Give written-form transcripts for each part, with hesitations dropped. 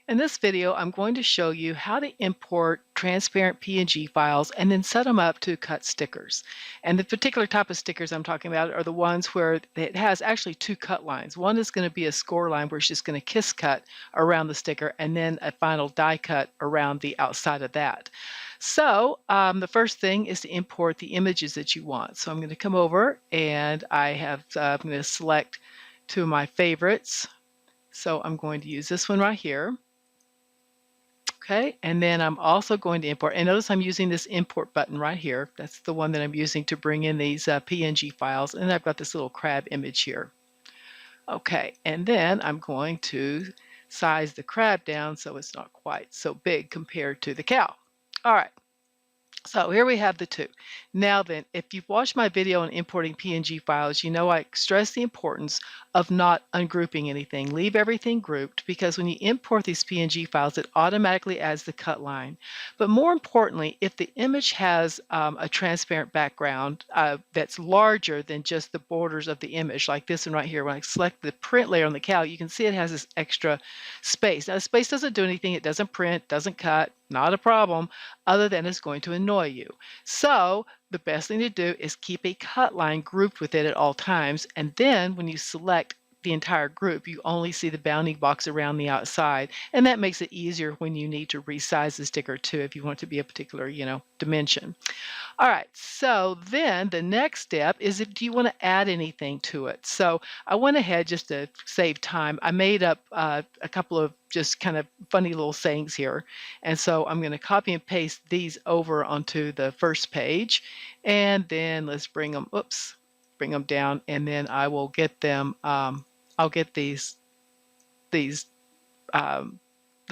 In this video, I'm going to show you how to import transparent PNG files and then set them up to cut stickers. And the particular type of stickers I'm talking about are the ones where it has actually two cut lines. One is going to be a score line where it's just going to kiss cut around the sticker and then a final die cut around the outside of that. So the first thing is to import the images that you want. So I'm going to come over and I'm going to select two of my favorites. So I'm going to use this one right here. Okay, and then I'm also going to import, and notice I'm using this import button right here. That's the one that I'm using to bring in these PNG files, and I've got this little crab image here. Okay, and then I'm going to size the crab down so it's not quite so big compared to the cow. All right. So here we have the two. Now then, if you've watched my video on importing PNG files, you know I stress the importance of not ungrouping anything. Leave everything grouped because when you import these PNG files, it automatically adds the cut line. But more importantly, if the image has a transparent background that's larger than just the borders of the image, like this one right here, when I select the print layer on the cow, you can see it has this extra space. Now, the space doesn't do anything. It doesn't print, doesn't cut. Not a problem, other than it's going to annoy you. So the best thing to do is keep a cut line grouped with it at all times. And then when you select the entire group, you only see the bounding box around the outside. And that makes it easier when you need to resize the sticker too, if you want it to be a particular, dimension. All right, so then the next step is do you want to add anything to it? So I went ahead just to save time. I made up a couple of just kind of funny little sayings here. And so I'm going to copy and paste these over onto the first page. And then let's bring them down, and then I will get them, I'll get the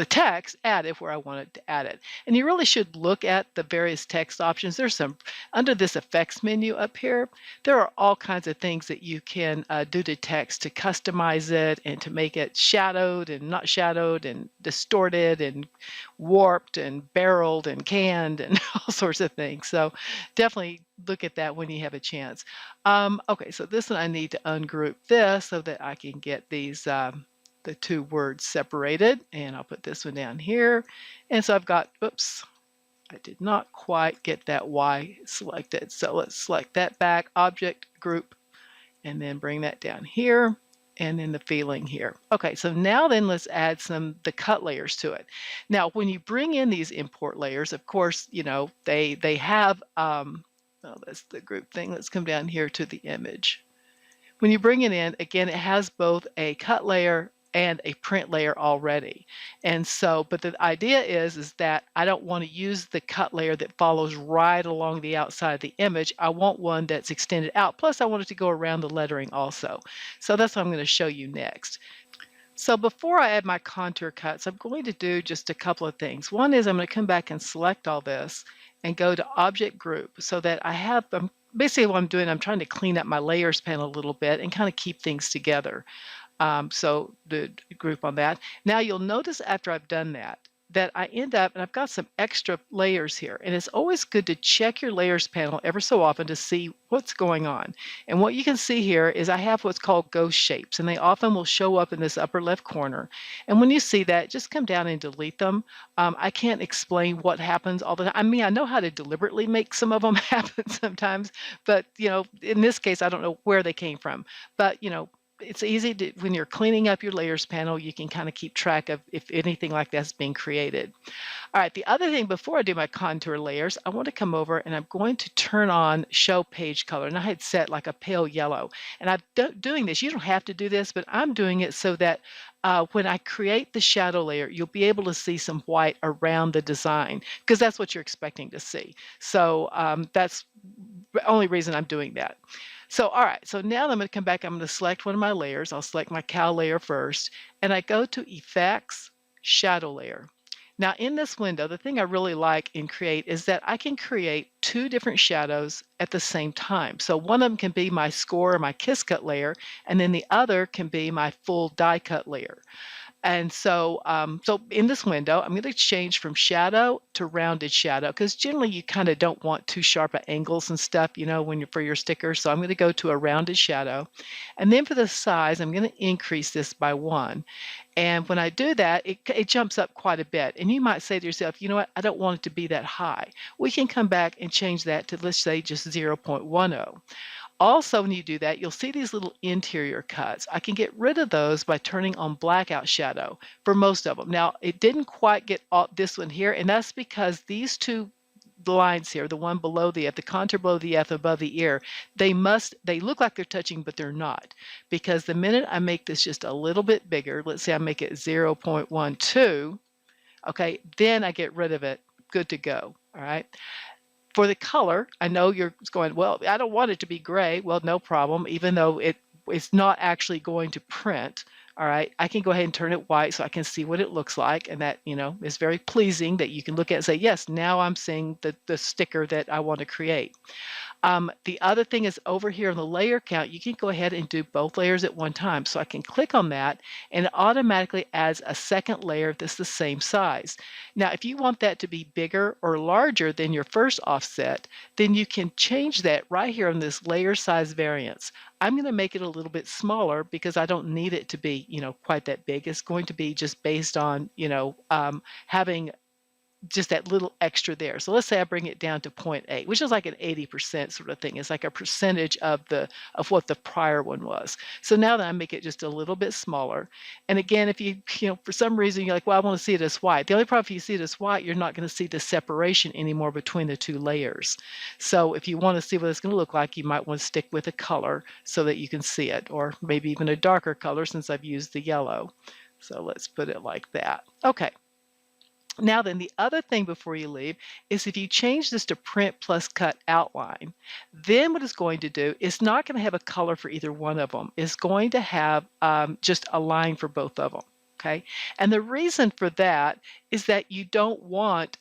text added where I wanted to add it. And you really should look at the various text options. There's some, under this effects menu up here, there are all kinds of things that you can do to text to customize it and to make it shadowed and not shadowed and distorted and warped and barreled and canned and all sorts of things. So definitely look at that when you have a chance. Okay, so this one I need to ungroup this so that I can get these the two words separated, and I'll put this one down here. And so I've got, oops, I did not quite get that Y selected. So let's select that back, object, group, and then bring that down here, and then the feeling here. Okay, so now then let's add the cut layers to it. Now, when you bring in these import layers, of course, they have, oh, that's the group thing. Let's come down here to the image. When you bring it in, again, it has both a cut layer and a print layer already. And so, but the idea is that I don't want to use the cut layer that follows right along the outside of the image. I want one that's extended out. Plus, I want it to go around the lettering also. So that's what I'm going to show you next. So before I add my contour cuts, I'm going to do just a couple of things. One is I'm going to come back and select all this and go to Object Group so that I have, basically what I'm doing, I'm trying to clean up my layers panel a little bit and kind of keep things together. So the group on that. Now you'll notice after I've done that, that I end up, and I've got some extra layers here. And it's always good to check your layers panel ever so often to see what's going on. And what you can see here is I have what's called ghost shapes, and they often will show up in this upper left corner. And when you see that, just come down and delete them. I can't explain what happens all the time. I mean, I know how to deliberately make some of them happen sometimes, but in this case, I don't know where they came from. But it's easy to, when you're cleaning up your layers panel, you can kind of keep track of if anything like that's being created. All right, the other thing before I do my contour layers, I want to come over and I'm going to turn on show page color. And I had set like a pale yellow. And I'm doing this, you don't have to do this, but I'm doing it so that when I create the shadow layer, you'll be able to see some white around the design because that's what you're expecting to see. So that's the only reason I'm doing that. So, all right, so now I'm going to come back, I'm going to select one of my layers. I'll select my cow layer first, and I go to Effects, Shadow Layer. Now in this window, the thing I really like in Create is that I can create two different shadows at the same time. So one of them can be my score or my kiss cut layer, and then the other can be my full die cut layer. And so, so in this window, I'm going to change from shadow to rounded shadow because generally you kind of don't want too sharp at angles and stuff, you know, when you're for your stickers. So I'm going to go to a rounded shadow. And then for the size, I'm going to increase this by 1. And when I do that, it jumps up quite a bit. And you might say to yourself, you know what, I don't want it to be that high. We can come back and change that to, let's say, just 0.10. Also, when you do that, you'll see these little interior cuts. I can get rid of those by turning on blackout shadow for most of them. Now, it didn't quite get all, this one here, and that's because these two lines here, the one below the F, the contour below the F above the ear, they look like they're touching, but they're not. Because the minute I make this just a little bit bigger, let's say I make it 0.12, okay, then I get rid of it, good to go, all right? For the color, I know you're going, well, I don't want it to be gray. Well, no problem. Even though it's not actually going to print, all right, I can go ahead and turn it white so I can see what it looks like. And that, you know, is very pleasing that you can look at and say, yes, now I'm seeing the sticker that I want to create. The other thing is over here on the layer count, you can go ahead and do both layers at one time. So I can click on that and it automatically adds a second layer that's the same size. Now, if you want that to be bigger or larger than your first offset, then you can change that right here on this layer size variance. I'm going to make it a little bit smaller because I don't need it to be, you know, quite that big. It's going to be just based on, you know, having just that little extra there. So let's say I bring it down to 0.8, which is like an 80% sort of thing. It's like a percentage of what the prior one was. So now that I make it just a little bit smaller. And again, if you know, for some reason you're like, well, I want to see it as white. The only problem if you see it as white, you're not going to see the separation anymore between the two layers. So if you want to see what it's going to look like, you might want to stick with a color so that you can see it, or maybe even a darker color since I've used the yellow. So let's put it like that. Okay. Now then, the other thing before you leave is if you change this to print plus cut outline, then what it's going to do is not going to have a color for either one of them. It's going to have just a line for both of them, okay? And the reason for that is that you don't want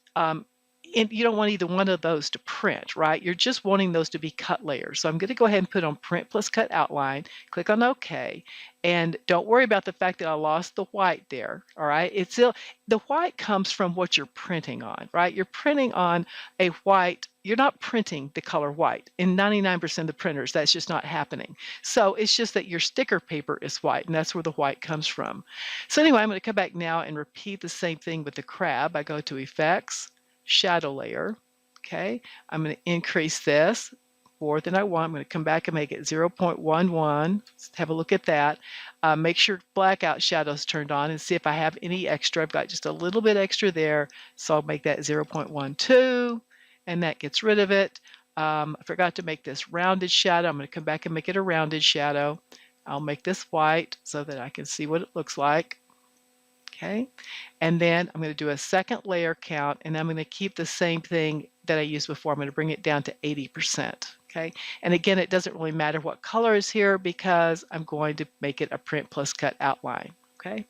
you don't want either one of those to print, right? You're just wanting those to be cut layers. So I'm going to go ahead and put on print plus cut outline, click on OK, and don't worry about the fact that I lost the white there, all right? It's still, the white comes from what you're printing on, right? You're printing on a white, you're not printing the color white. In 99% of the printers, that's just not happening. So it's just that your sticker paper is white, and that's where the white comes from. So anyway, I'm going to come back now and repeat the same thing with the crab. I go to Effects, Shadow Layer, okay? I'm going to increase this more than I want. I'm going to come back and make it 0.11. Let's have a look at that. Make sure blackout shadow's turned on and see if I have any extra. I've got just a little bit extra there, so I'll make that 0.12, and that gets rid of it. I forgot to make this rounded shadow. I'm going to come back and make it a rounded shadow. I'll make this white so that I can see what it looks like. Okay, and then I'm going to do a second layer count, and I'm going to keep the same thing that I used before. I'm going to bring it down to 80%. Okay, and again, it doesn't really matter what color is here because I'm going to make it a print plus cut outline. Okay.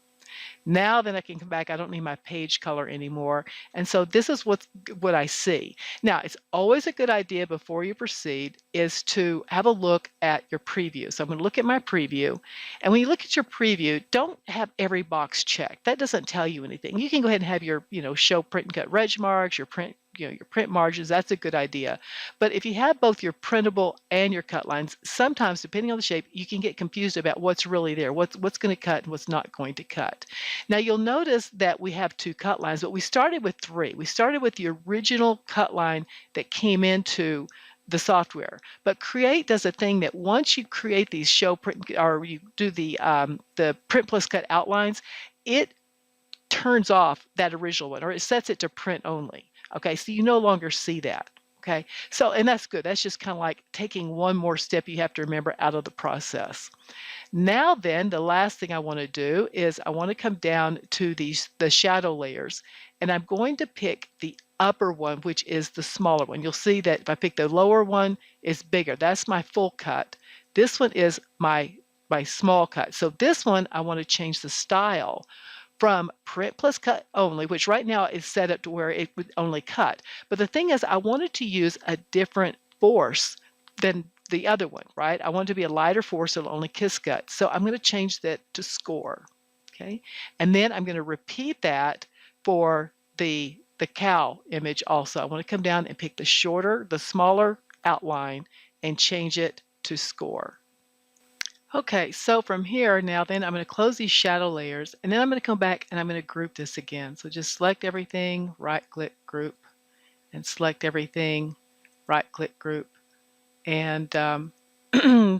Now then I can come back, I don't need my page color anymore. And so this is what I see. Now, it's always a good idea before you proceed is to have a look at your preview. So I'm going to look at my preview. And when you look at your preview, don't have every box checked. That doesn't tell you anything. You can go ahead and have your, show print and cut reg marks, your print margins. That's a good idea. But if you have both your printable and your cut lines, sometimes depending on the shape, you can get confused about what's really there, what's going to cut and what's not going to cut. Now you'll notice that we have 2 cut lines, but we started with 3. We started with the original cut line that came into the software. But Create does a thing that once you create these show print, or you do the print plus cut outlines, it turns off that original one, or it sets it to print only. Okay, so you no longer see that. Okay, so, and that's good. That's just kind of like taking one more step you have to remember out of the process. Now then, the last thing I want to do is I want to come down to the shadow layers, and I'm going to pick the upper one, which is the smaller one. You'll see that if I pick the lower one, it's bigger. That's my full cut. This one is my small cut. So this one, I want to change the style from print plus cut only, which right now is set up to where it would only cut. But the thing is, I wanted to use a different force than the other one, right? I want it to be a lighter force, it'll only kiss cut. So I'm going to change that to score. okay? And then I'm gonna repeat that for the cow image also. I wanna come down and pick the smaller outline and change it to score. Okay, so from here now then I'm going to close these shadow layers and then I'm going to come back and I'm going to group this again. So just select everything, right click group, and select everything, right click group. And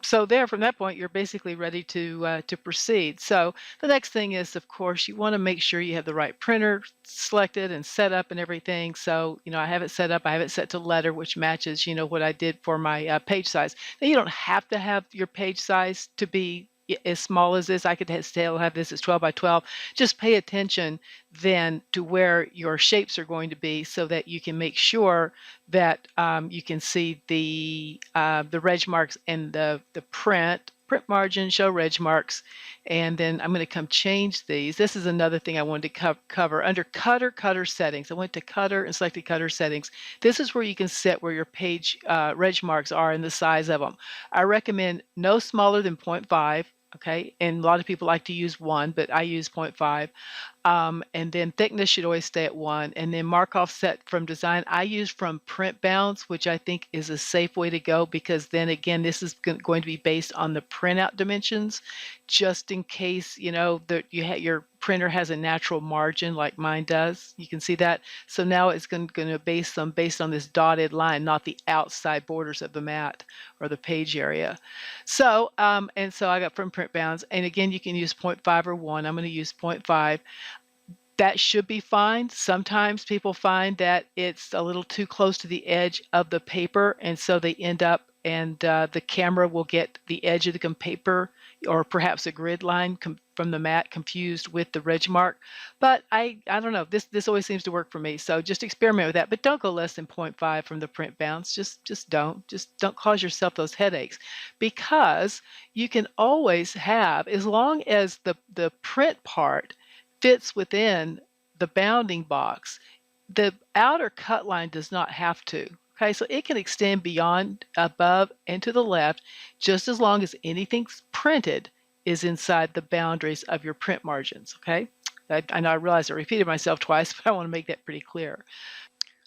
so there, from that point, you're basically ready to proceed. So the next thing is, of course, you want to make sure you have the right printer selected and set up and everything. So, I have it set up. I have it set to letter, which matches, what I did for my page size. Now, you don't have to have your page size to be as small as this. I could still have this as 12 by 12. Just pay attention then to where your shapes are going to be so that you can make sure that you can see the reg marks and the print margin, show reg marks, and then I'm going to come change these. This is another thing I wanted to cover under cutter settings. I went to cutter and selected cutter settings. This is where you can set where your page reg marks are and the size of them. I recommend no smaller than 0.5. Okay, and a lot of people like to use 1, but I use 0.5. And then thickness should always stay at 1. And then mark offset from design, I use from print bounds, which I think is a safe way to go because then again, this is going to be based on the printout dimensions, just in case, that your printer has a natural margin like mine does. You can see that. So now it's going to based on this dotted line, not the outside borders of the mat or the page area. So, and so I got from print bounds. And again, you can use 0.5 or 1. I'm going to use 0.5. That should be fine. Sometimes people find that it's a little too close to the edge of the paper, and so they end up and the camera will get the edge of the paper or perhaps a grid line from the mat confused with the reg mark. But I don't know. This always seems to work for me. So just experiment with that, but don't go less than 0.5 from the print bounds. Just don't cause yourself those headaches, because you can always have, as long as the print part fits within the bounding box, the outer cut line does not have to. Okay, so it can extend beyond, above, and to the left, just as long as anything printed is inside the boundaries of your print margins. Okay, I know I realize I repeated myself twice, but I want to make that pretty clear.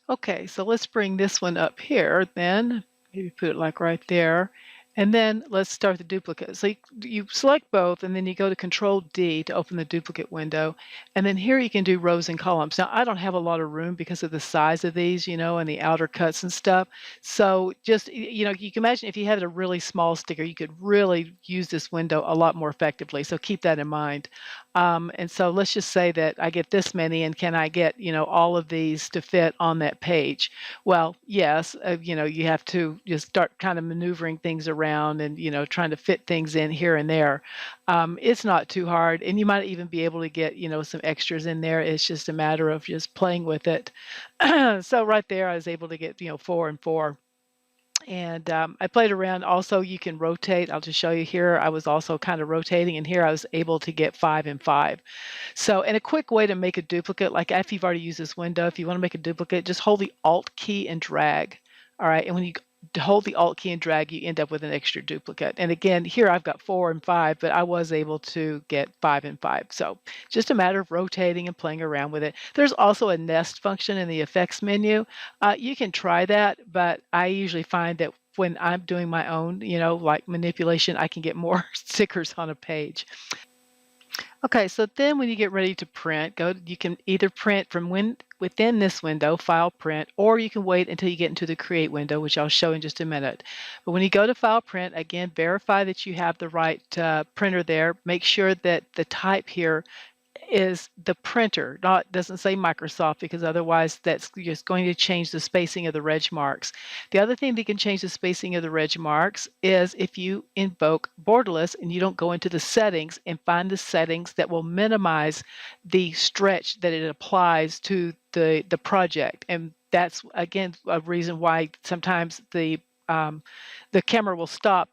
Okay, so let's bring this one up here then. Maybe put it like right there. And then let's start the duplicate. So you select both, and then you go to Control D to open the duplicate window. And then here you can do rows and columns. Now, I don't have a lot of room because of the size of these, and the outer cuts and stuff. So just, you can imagine if you had a really small sticker, you could really use this window a lot more effectively. So keep that in mind. And so let's just say that I get this many, and can I get, all of these to fit on that page? Well, yes, you have to just start kind of maneuvering things around and, trying to fit things in here and there. It's not too hard, and you might even be able to get, some extras in there. It's just a matter of just playing with it. So right there, I was able to get, 4 and 4. And I played around. Also, you can rotate. I'll just show you here. I was also kind of rotating, and here I was able to get 5 and 5. So, and a quick way to make a duplicate, like after you've already used this window, if you want to make a duplicate, just hold the Alt key and drag. All right, and when you hold the Alt key and drag, you end up with an extra duplicate. And again, here I've got 4 and 5, but I was able to get 5 and 5. So just a matter of rotating and playing around with it. There's also a nest function in the effects menu. You can try that, but I usually find that when I'm doing my own, like manipulation, I can get more stickers on a page. Okay, so then when you get ready to print, you can either print from within this window, File Print, or you can wait until you get into the Create window, which I'll show in just a minute. But when you go to File Print, again, verify that you have the right printer there. Make sure that the type here is the printer, doesn't say Microsoft, because otherwise that's just going to change the spacing of the reg marks. The other thing that can change the spacing of the reg marks is if you invoke borderless and you don't go into the settings and find the settings that will minimize the stretch that it applies to the project. And that's, again, a reason why sometimes the camera will stop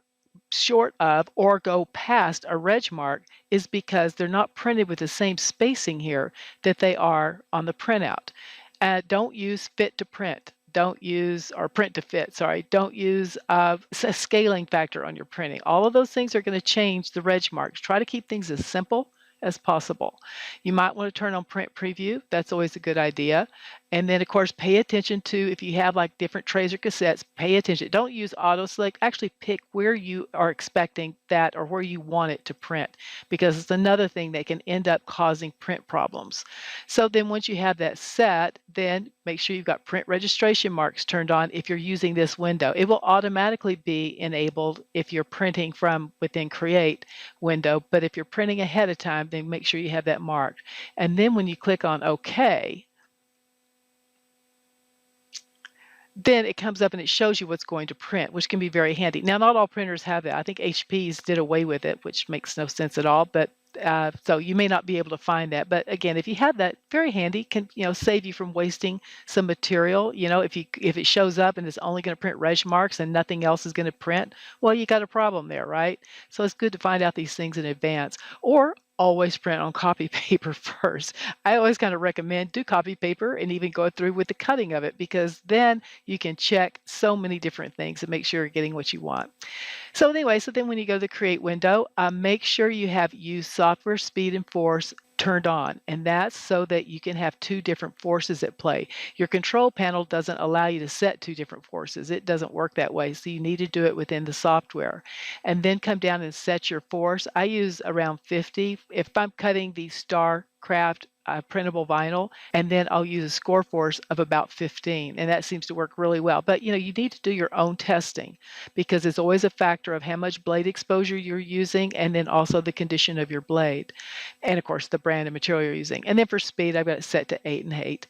short of or go past a reg mark, is because they're not printed with the same spacing here that they are on the printout. Don't use fit to print. Don't use, or print to fit, sorry. Don't use a scaling factor on your printing. All of those things are going to change the reg marks. Try to keep things as simple as possible. You might want to turn on print preview. That's always a good idea. And then, of course, pay attention to if you have like different trays or cassettes, pay attention. Don't use auto select. Actually pick where you are expecting that or where you want it to print, because it's another thing that can end up causing print problems. So then once you have that set, then make sure you've got print registration marks turned on if you're using this window. It will automatically be enabled if you're printing from within Create window, but if you're printing ahead of time, then make sure you have that marked. And then when you click on OK, then it comes up and it shows you what's going to print, which can be very handy. Now, not all printers have that. I think HP's did away with it, which makes no sense at all, but so you may not be able to find that. But again, if you have that, very handy, can save you from wasting some material. If it shows up and it's only going to print reg marks and nothing else is going to print, well, you got a problem there, right? So it's good to find out these things in advance, or always print on copy paper first. I always kind of recommend do copy paper and even go through with the cutting of it, because then you can check so many different things and make sure you're getting what you want. So anyway, so then when you go to the Create window, make sure you have Use Software Speed and Force turned on, and that's so that you can have two different forces at play. Your control panel doesn't allow you to set two different forces. It doesn't work that way, so you need to do it within the software. And then come down and set your force. I use around 50. If I'm cutting the StarCraft printable vinyl, and then I'll use a score force of about 15, and that seems to work really well. But you need to do your own testing, because it's always a factor of how much blade exposure you're using, and then also the condition of your blade, and of course the brand and material you're using. And then for speed, I've got it set to 8 and 8.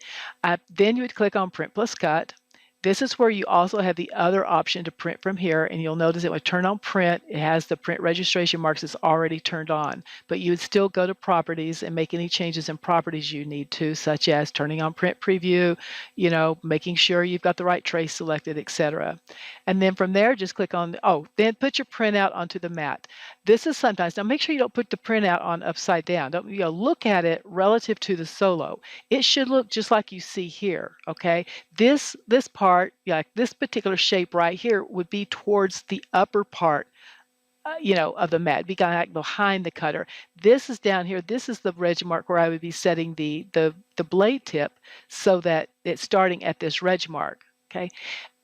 Then you would click on Print plus Cut. This is where you also have the other option to print from here, and you'll notice it would turn on print. It has the print registration marks. It's already turned on, but you would still go to properties and make any changes in properties you need to, such as turning on print preview, making sure you've got the right tray selected, etc. And then from there, just click on, then put your printout onto the mat. This is sometimes, now make sure you don't put the printout on upside down. Don't, look at it relative to the solo. It should look just like you see here, okay? This part, like this particular shape right here, would be towards the upper part, of the mat, be kind of like behind the cutter. This is down here. This is the reg mark where I would be setting the blade tip so that it's starting at this reg mark, okay?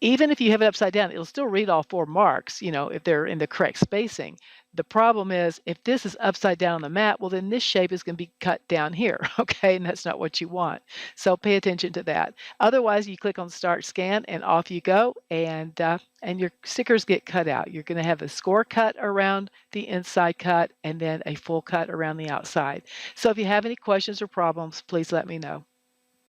Even if you have it upside down, it'll still read all 4 marks, if they're in the correct spacing. The problem is if this is upside down on the mat, well, then this shape is going to be cut down here, okay? And that's not what you want. So pay attention to that. Otherwise, you click on Start Scan and off you go, and your stickers get cut out. You're going to have a score cut around the inside cut and then a full cut around the outside. So if you have any questions or problems, please let me know.